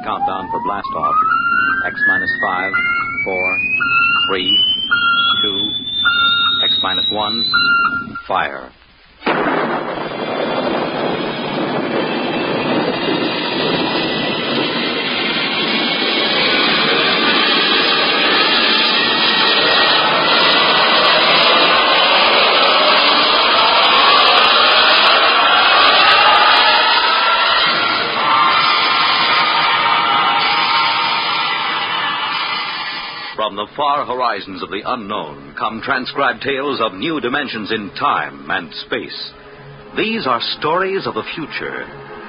countdown for blast off. X minus 5, 4, 3, 2, X minus 1, fire. From the far horizons of the unknown come transcribed tales of new dimensions in time and space. These are stories of the future,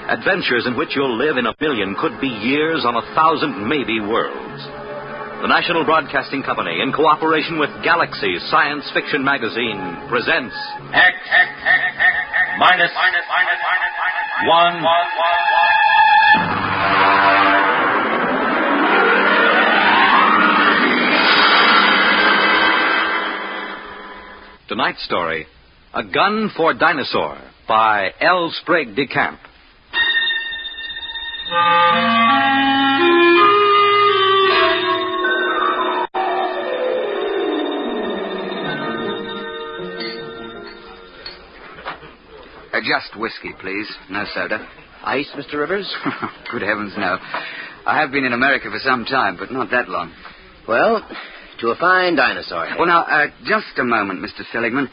adventures in which you'll live in a million, could be years on 1,000 maybe worlds. The National Broadcasting Company, in cooperation with Galaxy Science Fiction Magazine, presents X minus 1. Tonight's story, A Gun for Dinosaur, by Sprague de Camp. Just whiskey, please. No soda. Ice, Mr. Rivers? Good heavens, no. I have been in America for some time, but not that long. Well, to a fine dinosaur. Well, now, just a moment, Mr. Seligman.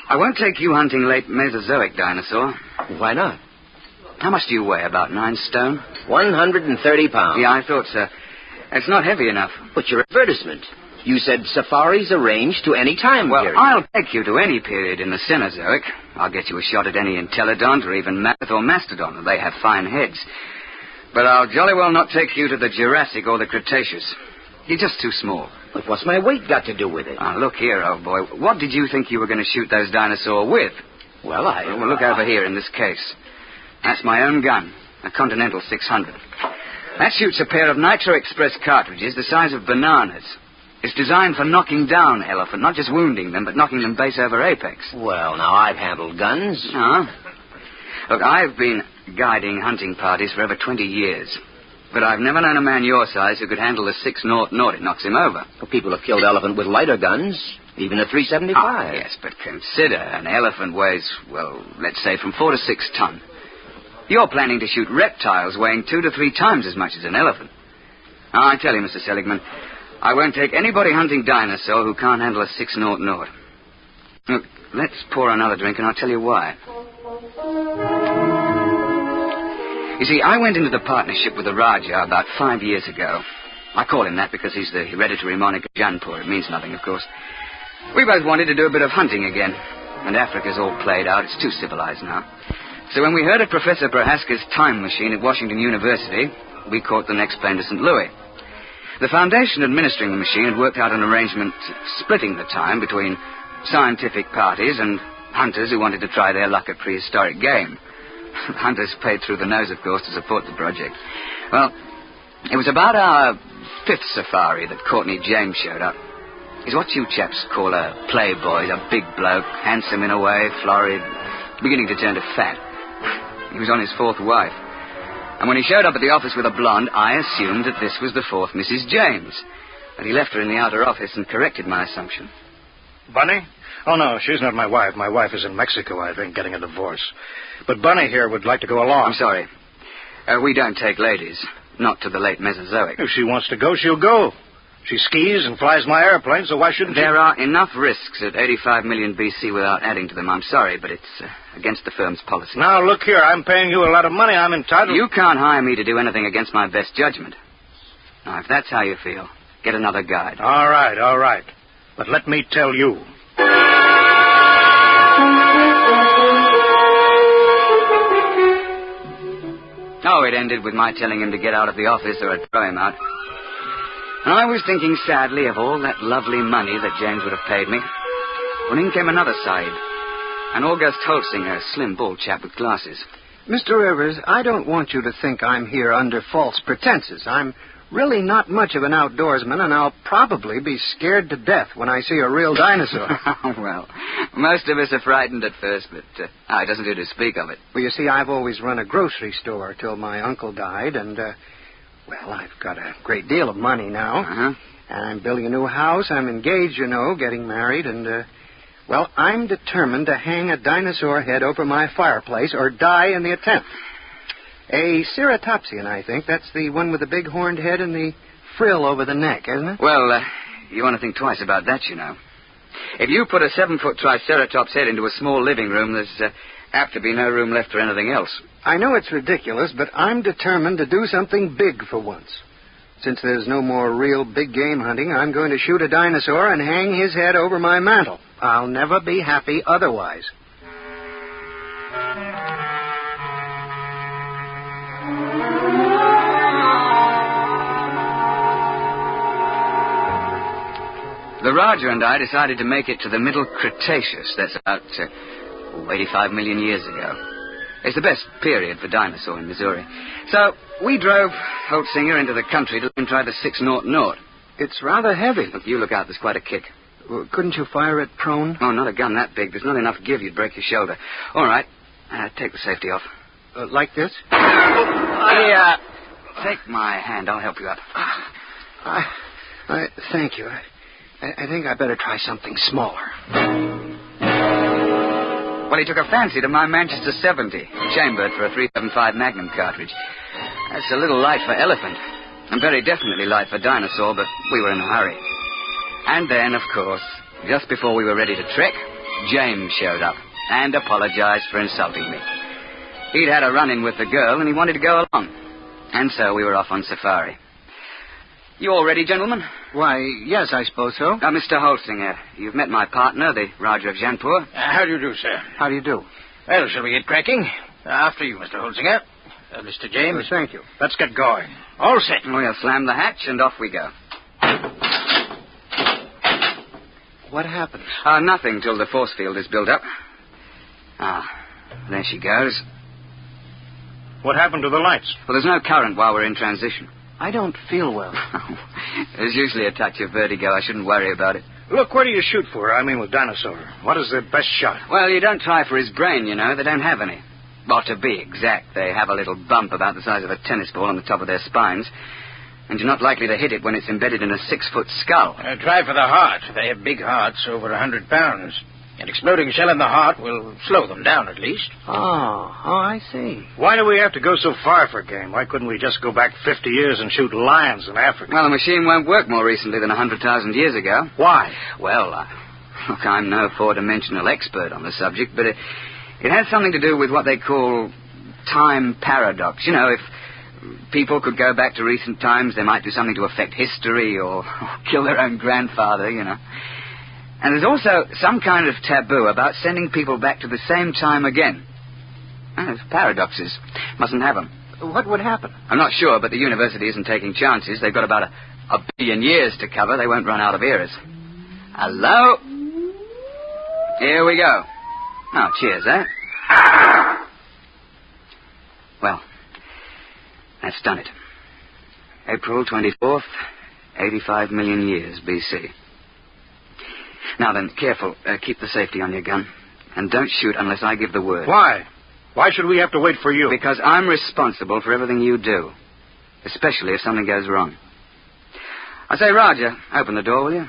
I won't take you hunting late Mesozoic dinosaur. Why not? How much do you weigh? About 9 stone? 130 pounds. Yeah, I thought so. It's not heavy enough. But your advertisement. You said safaris arranged to any time well, period. I'll take you to any period in the Cenozoic. I'll get you a shot at any entelodont or even mammoth or mastodon. They have fine heads. But I'll jolly well not take you to the Jurassic or the Cretaceous. You're just too small. But what's my weight got to do with it? Look here, old boy. What did you think you were going to shoot those dinosaurs with? Well, Well, look over here in this case. That's my own gun, a Continental 600. That shoots a pair of Nitro Express cartridges the size of bananas. It's designed for knocking down elephant, not just wounding them, but knocking them base over apex. Well, now, I've handled guns. Look, I've been guiding hunting parties for over 20 years. But I've never known a man your size who could handle a 6-0. It knocks him over. Well, people have killed elephant with lighter guns, even a 375. Yes, but consider an elephant weighs, well, let's say from 4 to 6 ton. You're planning to shoot reptiles weighing 2 to 3 times as much as an elephant. I tell you, Mr. Seligman, I won't take anybody hunting dinosaur who can't handle a 6-0. Look, let's pour another drink, and I'll tell you why. You see, I went into the partnership with the Raja about 5 years ago. I call him that because he's the hereditary monarch of Jaipur. It means nothing, of course. We both wanted to do a bit of hunting again. And Africa's all played out. It's too civilized now. So when we heard of Professor Prohaska's time machine at Washington University, we caught the next plane to St. Louis. The foundation administering the machine had worked out an arrangement splitting the time between scientific parties and hunters who wanted to try their luck at prehistoric game. Hunters paid through the nose, of course, to support the project. Well, it was about our 5th safari that Courtney James showed up. He's what you chaps call a playboy. He's a big bloke, handsome in a way, florid, beginning to turn to fat. He was on his 4th wife. And when he showed up at the office with a blonde, I assumed that this was the 4th Mrs. James. But he left her in the outer office and corrected my assumption. Bunny? Oh, no, she's not my wife. My wife is in Mexico, I think, getting a divorce. But Bunny here would like to go along. I'm sorry. We don't take ladies. Not to the late Mesozoic. If she wants to go, she'll go. She skis and flies my airplane, so why shouldn't There are enough risks at 85 million BC without adding to them. I'm sorry, but it's against the firm's policy. Now, look here. I'm paying you a lot of money. I'm entitled... You can't hire me to do anything against my best judgment. Now, if that's how you feel, get another guide. All right. But let me tell you... Oh, it ended with my telling him to get out of the office or I'd throw him out. And I was thinking sadly of all that lovely money that James would have paid me. When in came another side. An August Holsinger, a slim, bald chap with glasses. Mr. Rivers, I don't want you to think I'm here under false pretenses. I'm really not much of an outdoorsman, and I'll probably be scared to death when I see a real dinosaur. Well, most of us are frightened at first, but it doesn't do to speak of it. Well, you see, I've always run a grocery store till my uncle died, and Well, I've got a great deal of money now. Uh-huh. I'm building a new house. I'm engaged, getting married, and, well, I'm determined to hang a dinosaur head over my fireplace or die in the attempt. A ceratopsian, I think. That's the one with the big horned head and the frill over the neck, isn't it? Well, you want to think twice about that, If you put a 7-foot Triceratops head into a small living room, there's apt to be no room left for anything else. I know it's ridiculous, but I'm determined to do something big for once. Since there's no more real big game hunting, I'm going to shoot a dinosaur and hang his head over my mantel. I'll never be happy otherwise. The Raja and I decided to make it to the Middle Cretaceous. That's about 85 million years ago. It's the best period for dinosaur in Missouri. So we drove Holtzinger into the country to try the 600. It's rather heavy. Look, you look out. There's quite a kick. Couldn't you fire it prone? Oh, not a gun that big. There's not enough give. You'd break your shoulder. All right. Take the safety off. Like this? Take my hand. I'll help you up. Thank you. I think I better try something smaller. Well, he took a fancy to my Manchester 70, chambered for a .375 Magnum cartridge. That's a little light for elephant, and very definitely light for dinosaur, but we were in a hurry. And then, of course, just before we were ready to trek, James showed up and apologized for insulting me. He'd had a run-in with the girl, and he wanted to go along. And so we were off on safari. You all ready, gentlemen? Why, yes, I suppose so. Mr. Holtzinger, you've met my partner, the Raja of Jaunpur. How do you do, sir? How do you do? Well, shall we get cracking? After you, Mr. Holtzinger. Mr. James. Thank you. Let's get going. All set. We'll slam the hatch and off we go. What happened? Nothing till the force field is built up. There she goes. What happened to the lights? Well, there's no current while we're in transition. I don't feel well. There's usually a touch of vertigo. I shouldn't worry about it. Look, where do you shoot for? I mean with dinosaur. What is the best shot? Well, you don't try for his brain, They don't have any. Well, to be exact, they have a little bump about the size of a tennis ball on the top of their spines. And you're not likely to hit it when it's embedded in a 6-foot skull. Try for the heart. They have big hearts, over 100 pounds. An exploding shell in the heart will slow them down, at least. Oh, I see. Why do we have to go so far for game? Why couldn't we just go back 50 years and shoot lions in Africa? Well, the machine won't work more recently than 100,000 years ago. Why? Well, look, I'm no four-dimensional expert on the subject, but it has something to do with what they call time paradox. If people could go back to recent times, they might do something to affect history or kill their own grandfather, And there's also some kind of taboo about sending people back to the same time again. There's paradoxes. Mustn't have them. What would happen? I'm not sure, but the university isn't taking chances. They've got about a billion years to cover. They won't run out of eras. Hello? Here we go. Oh, cheers, eh? Well, that's done it. April 24th, 85 million years B.C. Now then, careful. Keep the safety on your gun. And don't shoot unless I give the word. Why? Why should we have to wait for you? Because I'm responsible for everything you do. Especially if something goes wrong. I say, Roger, open the door, will you?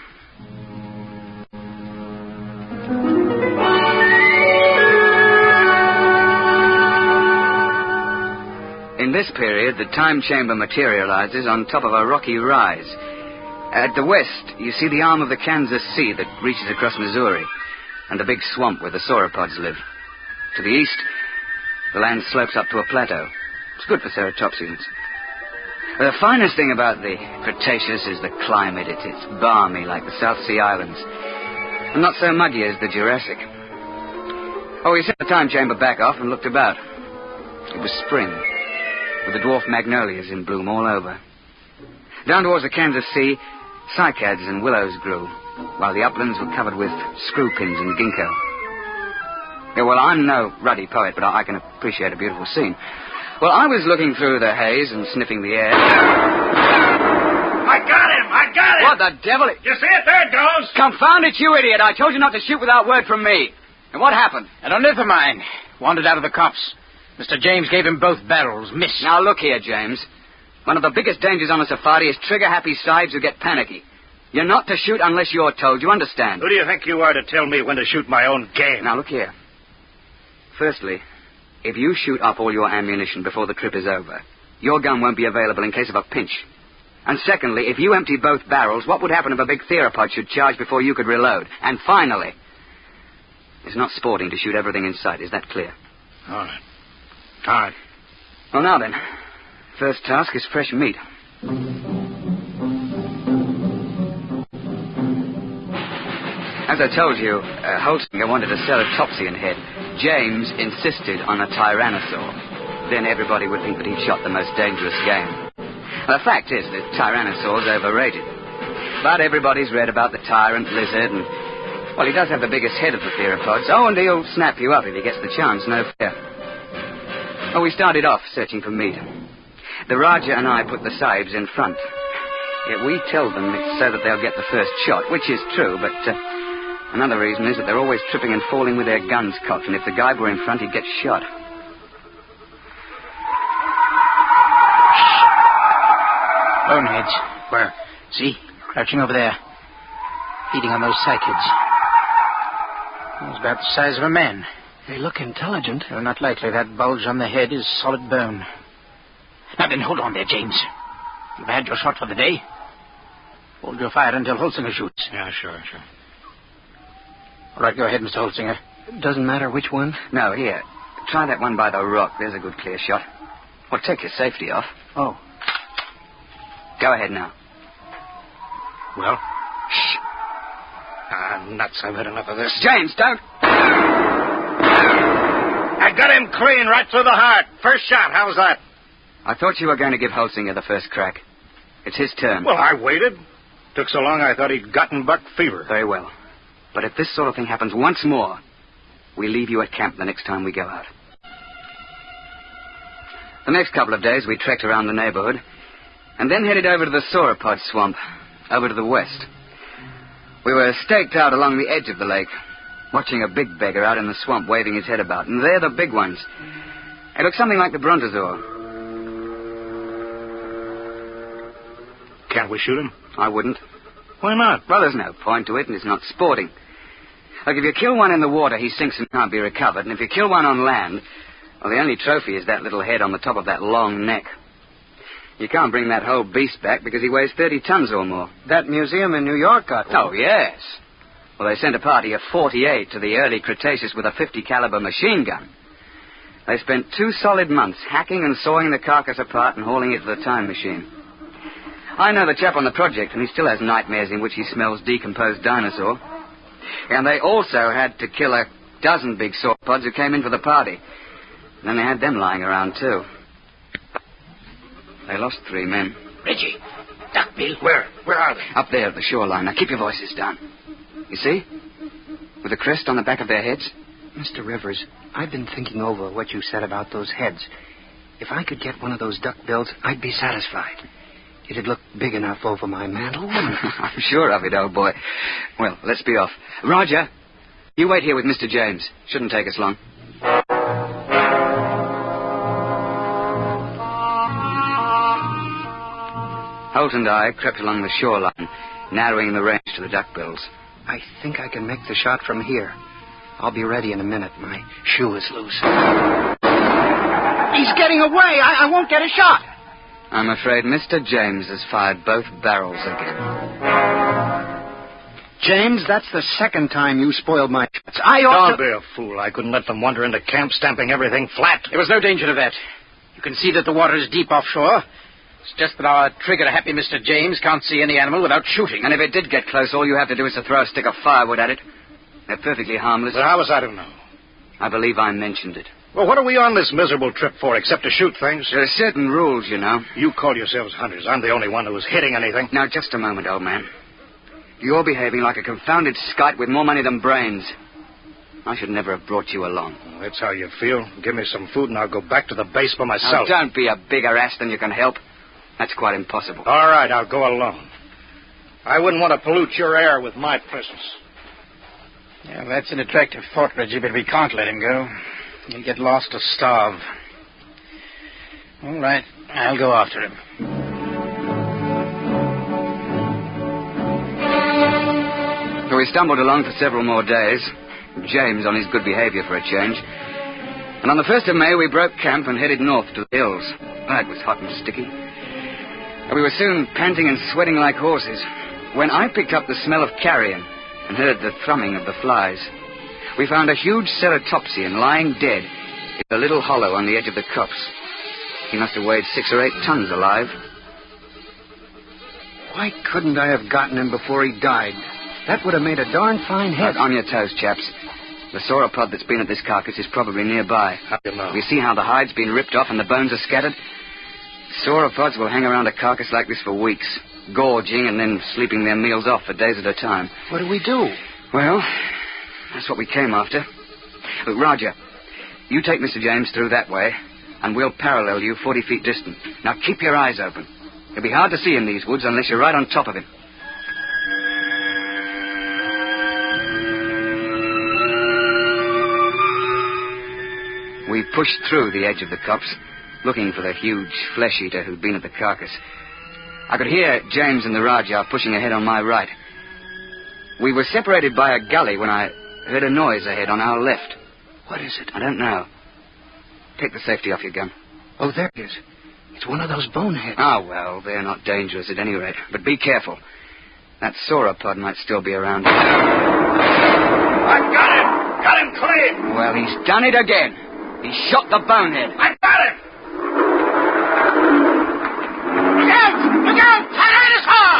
In this period, the time chamber materializes on top of a rocky rise. At the west, you see the arm of the Kansas Sea that reaches across Missouri, and the big swamp where the sauropods live. To the east, the land slopes up to a plateau. It's good for ceratopsians. The finest thing about the Cretaceous is the climate. It's balmy like the South Sea Islands, and not so muggy as the Jurassic. We set the time chamber back off and looked about. It was spring, with the dwarf magnolias in bloom all over. Down towards the Kansas Sea, cycads and willows grew, while the uplands were covered with screw pins and ginkgo. Yeah, well, I'm no ruddy poet, but I can appreciate a beautiful scene. Well, I was looking through the haze and sniffing the air. I got him! What the devil? You see it? There it goes! Confound it, you idiot! I told you not to shoot without word from me. And what happened? An ornithomine. Wandered out of the copse. Mr. James gave him both barrels. Missed. Now, look here, James. One of the biggest dangers on a safari is trigger-happy sahibs who get panicky. You're not to shoot unless you're told. You understand? Who do you think you are to tell me when to shoot my own game? Now, look here. Firstly, if you shoot up all your ammunition before the trip is over, your gun won't be available in case of a pinch. And secondly, if you empty both barrels, what would happen if a big theropod should charge before you could reload? And finally, it's not sporting to shoot everything in sight. Is that clear? All right. All right. Well, now then. First task is fresh meat. As I told you, Holsinger wanted to sell a Topsian head. James insisted on a Tyrannosaur. Then everybody would think that he'd shot the most dangerous game. The fact is that Tyrannosaur's overrated. But everybody's read about the tyrant lizard, and, well, he does have the biggest head of the theropods. Oh, and he'll snap you up if he gets the chance, no fear. Oh, we started off searching for meat. The Raja and I put the sahibs in front. Yet we tell them it's so that they'll get the first shot, which is true, but another reason is that they're always tripping and falling with their guns cocked, and if the guy were in front, he'd get shot. Boneheads. Where? See? Crouching over there. Feeding on those cycads. It's about the size of a man. They look intelligent. Well, not likely. That bulge on the head is solid bone. Now then, hold on there, James. You've had your shot for the day. Hold your fire until Holsinger shoots. Yeah, sure. All right, go ahead, Mr. Holsinger. Doesn't matter which one? No, here. Try that one by the rock. There's a good clear shot. Well, take your safety off. Oh. Go ahead now. Well? Shh. Nuts. I've had enough of this. James, don't. I got him clean right through the heart. First shot. How's that? I thought you were going to give Holsinger the first crack. It's his turn. Well, I waited. Took so long I thought he'd gotten buck fever. Very well. But if this sort of thing happens once more, we leave you at camp the next time we go out. The next couple of days we trekked around the neighborhood and then headed over to the sauropod swamp, over to the west. We were staked out along the edge of the lake, watching a big beggar out in the swamp waving his head about. And they're the big ones. They look something like the brontosaur. Can't we shoot him? I wouldn't. Why not? Well, there's no point to it, and it's not sporting. Like, if you kill one in the water, he sinks and can't be recovered. And if you kill one on land, well, the only trophy is that little head on the top of that long neck. You can't bring that whole beast back because he weighs 30 tons or more. That museum in New York got one. Oh, yes. Well, they sent a party of 48 to the early Cretaceous with a .50 caliber machine gun. They spent 2 solid months hacking and sawing the carcass apart and hauling it to the time machine. I know the chap on the project, and he still has nightmares in which he smells decomposed dinosaur. And they also had to kill a dozen big sauropods who came in for the party. And then they had them lying around, too. They lost 3 men. Reggie. Duckbill. Where? Where are they? Up there at the shoreline. Now, keep your voices down. You see? With a crest on the back of their heads. Mr. Rivers, I've been thinking over what you said about those heads. If I could get one of those duckbills, I'd be satisfied. It'd look big enough over my mantle, wouldn't it? I'm sure of it, old boy. Well, let's be off. Roger, you wait here with Mr. James. Shouldn't take us long. Holt and I crept along the shoreline, narrowing the range to the duckbills. I think I can make the shot from here. I'll be ready in a minute. My shoe is loose. He's getting away. I won't get a shot. I'm afraid Mr. James has fired both barrels again. James, that's the second time you spoiled my shots. I ought Don't be a fool. I couldn't let them wander into camp, stamping everything flat. There was no danger of that. You can see that the water is deep offshore. It's just that our trigger-happy Mr. James can't see any animal without shooting. And if it did get close, all you have to do is to throw a stick of firewood at it. They're perfectly harmless. But how was I to know? I believe I mentioned it. Well, what are we on this miserable trip for, except to shoot things? There are certain rules, you know. You call yourselves hunters. I'm the only one who was hitting anything. Now, just a moment, old man. You're behaving like a confounded skite with more money than brains. I should never have brought you along. Well, that's how you feel. Give me some food and I'll go back to the base by myself. Now, don't be a bigger ass than you can help. That's quite impossible. All right, I'll go alone. I wouldn't want to pollute your air with my presence. Yeah, that's an attractive thought, Reggie, but we can't let him go. He'll get lost or starve. All right, I'll go after him. So we stumbled along for several more days, James on his good behavior for a change. And on the 1st of May, we broke camp and headed north to the hills. That was hot and sticky. And we were soon panting and sweating like horses when I picked up the smell of carrion and heard the thrumming of the flies. We found a huge ceratopsian lying dead in a little hollow on the edge of the copse. He must have weighed 6 or 8 tons alive. Why couldn't I have gotten him before he died? That would have made a darn fine head. On your toes, chaps. The sauropod that's been at this carcass is probably nearby. How do you know? We see how the hide's been ripped off and the bones are scattered. Sauropods will hang around a carcass like this for weeks, gorging and then sleeping their meals off for days at a time. What do we do? Well, that's what we came after. Look, Roger, you take Mr. James through that way, and we'll parallel you 40 feet distant. Now keep your eyes open. It'll be hard to see in these woods unless you're right on top of him. We pushed through the edge of the copse, looking for the huge flesh-eater who'd been at the carcass. I could hear James and the Rajah pushing ahead on my right. We were separated by a gully when I heard a noise ahead on our left. What is it? I don't know. Take the safety off your gun. Oh, there it is. It's one of those boneheads. Ah, well, they're not dangerous at any rate. But be careful. That sauropod might still be around. I've got him! Got him clean! Well, he's done it again. He shot the bonehead. I've got him! Look out! Look out! Tyrannosaur!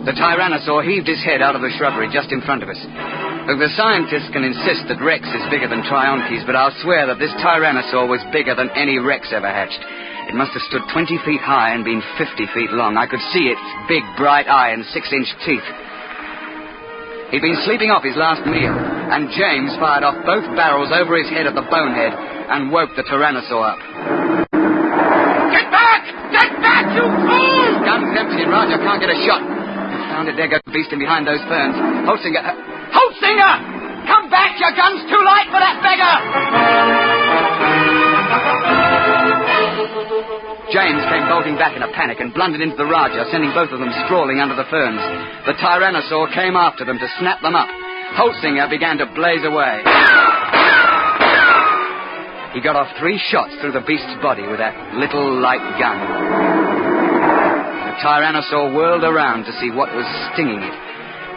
The Tyrannosaur heaved his head out of the shrubbery just in front of us. Look, the scientists can insist that Rex is bigger than Trionches, but I'll swear that this Tyrannosaur was bigger than any Rex ever hatched. It must have stood 20 feet high and been 50 feet long. I could see its big, bright eye and 6-inch teeth. He'd been sleeping off his last meal, and James fired off both barrels over his head at the bonehead and woke the Tyrannosaur up. Get back! Get back, you fool! Gun's empty and Roger can't get a shot. Found it, there goes the beast in behind those ferns. Holsinger! Holsinger! Come back! Your gun's too light for that beggar! James came bolting back in a panic and blundered into the Rajah, sending both of them sprawling under the ferns. The Tyrannosaur came after them to snap them up. Holsinger began to blaze away. He got off 3 shots through the beast's body with that little light gun. The Tyrannosaur whirled around to see what was stinging it.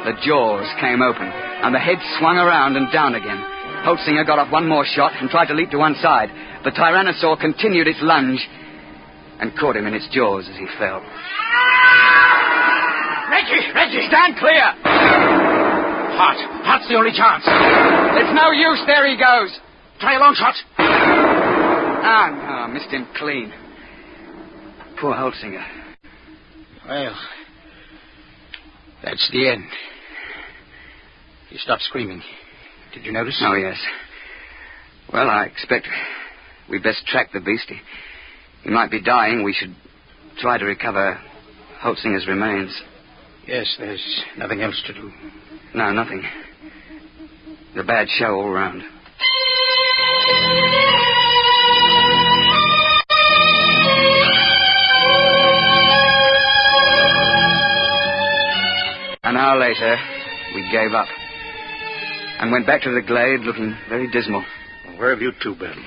The jaws came open, and the head swung around and down again. Holsinger got off 1 more shot and tried to leap to one side. The Tyrannosaur continued its lunge and caught him in its jaws as he fell. Reggie, stand clear! Heart's the only chance. It's no use, there he goes. Try a long shot. Ah, no, missed him clean. Poor Holsinger. Well, that's the end. He stopped screaming. Did you notice? Oh, yes. Well, I expect we'd best track the beast. He might be dying. We should try to recover Holsinger's remains. Yes, there's nothing else to do. No, nothing. It's a bad show all round. An hour later, we gave up and went back to the glade looking very dismal. Where have you two been?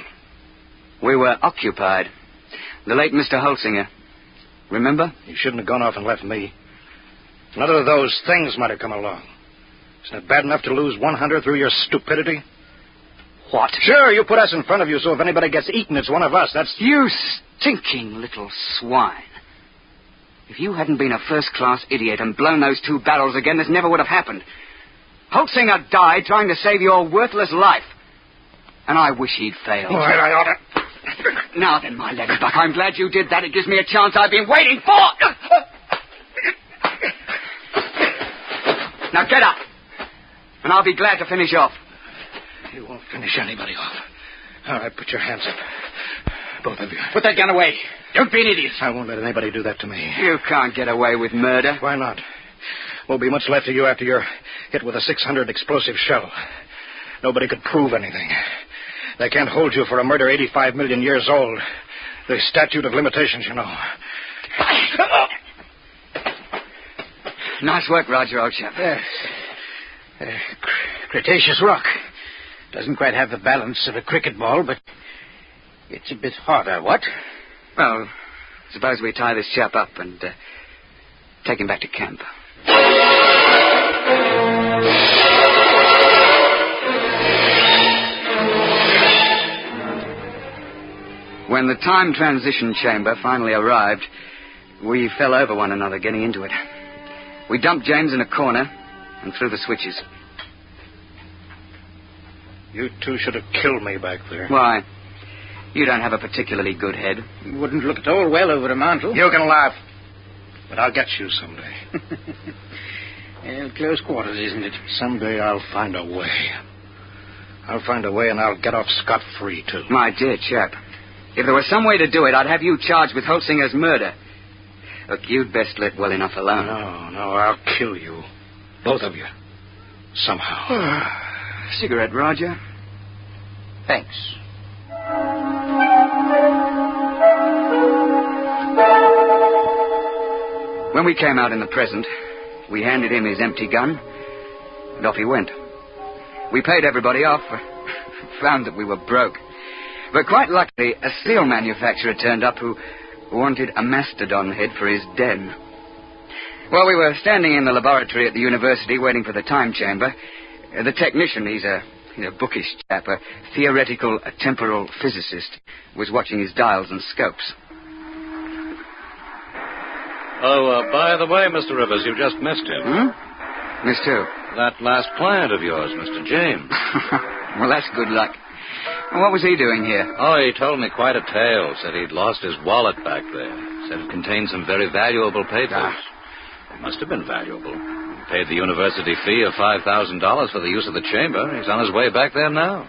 We were occupied. The late Mr. Holsinger. Remember? You shouldn't have gone off and left me. None of those things might have come along. Isn't it bad enough to lose one hunter through your stupidity? What? Sure, you put us in front of you, so if anybody gets eaten, it's one of us. That's... You stinking little swine. If you hadn't been a first-class idiot and blown those 2 barrels again, this never would have happened. Holsinger died trying to save your worthless life. And I wish he'd failed. All right, I ought to... Now then, my leatherbuck, I'm glad you did that. It gives me a chance I've been waiting for. Now get up, and I'll be glad to finish off. You won't finish anybody off. All right, put your hands up. Both of you. Put that gun away. Don't be an idiot. I won't let anybody do that to me. You can't get away with murder. Why not? Won't be much left of you after you're hit with a 600 explosive shell. Nobody could prove anything. They can't hold you for a murder 85 million years old. The statute of limitations, you know. Nice work, Roger, old chap. Yes. Cretaceous rock. Doesn't quite have the balance of a cricket ball, but it's a bit harder, what? Well, suppose we tie this chap up and take him back to camp. When the time transition chamber finally arrived, we fell over one another getting into it. We dumped James in a corner and threw the switches. You two should have killed me back there. Why? You don't have a particularly good head. You wouldn't look at all well over a mantle. You can laugh, but I'll get you someday. Well, close quarters, isn't it? Someday I'll find a way. I'll find a way and I'll get off scot-free, too. My dear chap, if there was some way to do it, I'd have you charged with Holsinger's murder. Look, you'd best let well enough alone. No, I'll kill you. Both of you. Somehow. Cigarette, Roger? Thanks. When we came out in the present, we handed him his empty gun, and off he went. We paid everybody off, found that we were broke. But quite luckily, a steel manufacturer turned up who wanted a mastodon head for his den. While we were standing in the laboratory at the university waiting for the time chamber, the technician, he's a bookish chap, a theoretical temporal physicist, was watching his dials and scopes. Oh, by the way, Mr. Rivers, you just missed him. Missed who? That last client of yours, Mr. James. Well, that's good luck. What was he doing here? Oh, he told me quite a tale. Said he'd lost his wallet back there. Said it contained some very valuable papers. It must have been valuable. He paid the university fee of $5,000 for the use of the chamber. He's on his way back there now.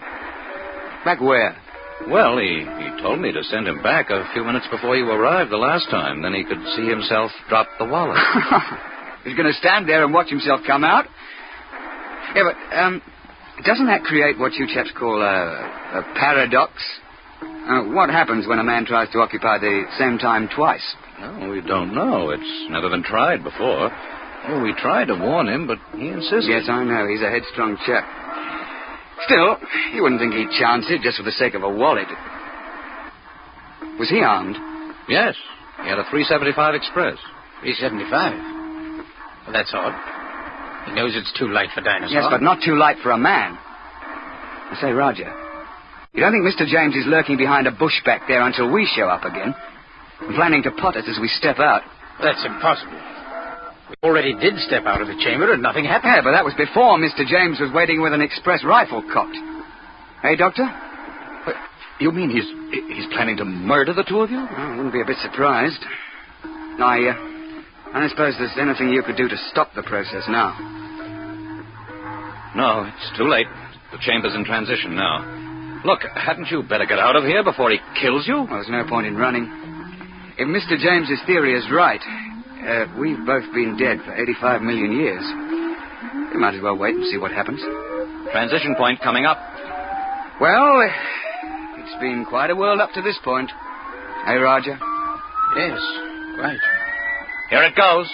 Back where? Well, he told me to send him back a few minutes before you arrived the last time. Then he could see himself drop the wallet. He's going to stand there and watch himself come out? Yeah, but, doesn't that create what you chaps call a paradox? What happens when a man tries to occupy the same time twice? No, we don't know. It's never been tried before. Oh, we tried to warn him, but he insisted. Yes, I know. He's a headstrong chap. Still, you wouldn't think he'd chance it just for the sake of a wallet. Was he armed? Yes. He had a .375 Express. .375? Well, that's odd. He knows it's too light for Dinosaur. Yes, but not too light for a man. I say, Roger, you don't think Mr. James is lurking behind a bush back there until we show up again? And planning to pot us as we step out? That's impossible. We already did step out of the chamber and nothing happened. Yeah, but that was before Mr. James was waiting with an express rifle cocked. Hey, Doctor? What, you mean he's planning to murder the two of you? Well, I wouldn't be a bit surprised. I don't suppose there's anything you could do to stop the process now. No, it's too late. The chamber's in transition now. Look, hadn't you better get out of here before he kills you? Well, there's no point in running. If Mr. James's theory is right, we've both been dead for 85 million years. We might as well wait and see what happens. Transition point coming up. Well, it's been quite a world up to this point. Hey, Roger? Yes, right. Here it goes.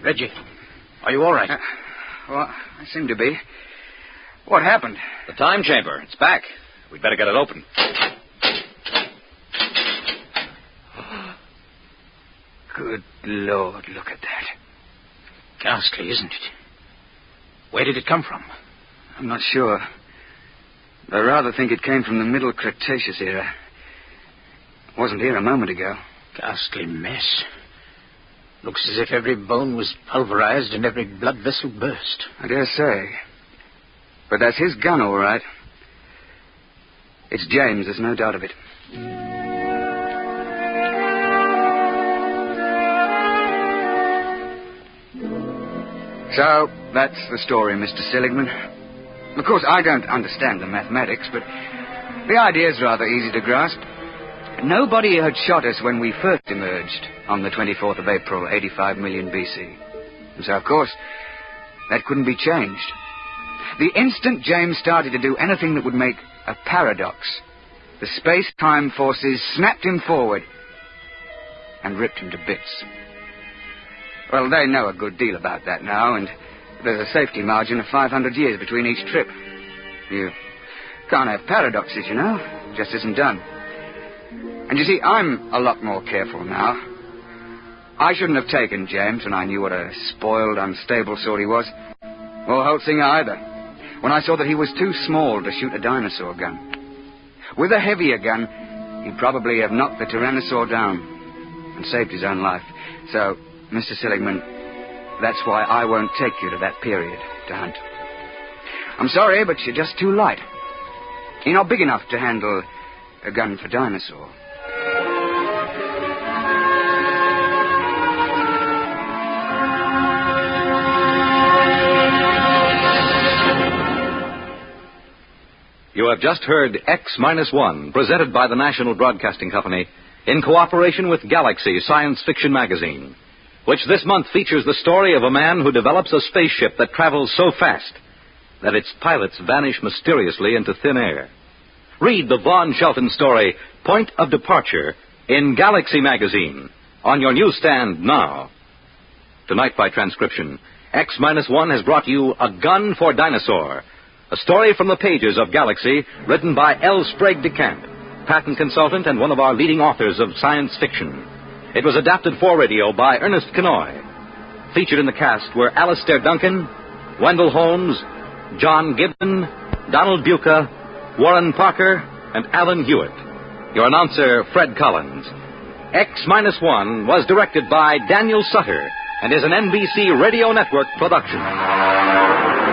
Reggie, are you all right? Well, I seem to be. What happened? The time chamber. It's back. We'd better get it open. Good Lord, look at that. Ghastly, isn't it? Where did it come from? I'm not sure. I rather think it came from the Middle Cretaceous era. It wasn't here a moment ago. Ghastly mess. Looks as if every bone was pulverized and every blood vessel burst. I dare say. But that's his gun, all right. It's James, there's no doubt of it. So, that's the story, Mr. Seligman. Of course, I don't understand the mathematics, but the idea's rather easy to grasp. nobody had shot us when we first emerged on the 24th of April, 85 million BC. And so, of course, that couldn't be changed. The instant James started to do anything that would make a paradox, the space-time forces snapped him forward and ripped him to bits. Well, they know a good deal about that now, and there's a safety margin of 500 years between each trip. You can't have paradoxes, you know. It just isn't done. And you see, I'm a lot more careful now. I shouldn't have taken James when I knew what a spoiled, unstable sort he was. Or Holtzinger either, when I saw that he was too small to shoot a dinosaur gun. With a heavier gun, he'd probably have knocked the Tyrannosaur down and saved his own life. So, Mr. Seligman, that's why I won't take you to that period to hunt. I'm sorry, but you're just too light. You're not big enough to handle a gun for dinosaur. You have just heard X-1, presented by the National Broadcasting Company in cooperation with Galaxy Science Fiction Magazine, which this month features the story of a man who develops a spaceship that travels so fast that its pilots vanish mysteriously into thin air. Read the Vaughn Shelton story, Point of Departure, in Galaxy Magazine, on your newsstand now. Tonight, by transcription, X-1 has brought you A Gun for Dinosaur, a story from the pages of Galaxy, written by Sprague de Camp, patent consultant and one of our leading authors of science fiction. It was adapted for radio by Ernest Kenoy. Featured in the cast were Alastair Duncan, Wendell Holmes, John Gibbon, Donald Buca, Warren Parker, and Alan Hewitt. Your announcer, Fred Collins. X-1 was directed by Daniel Sutter and is an NBC Radio Network production.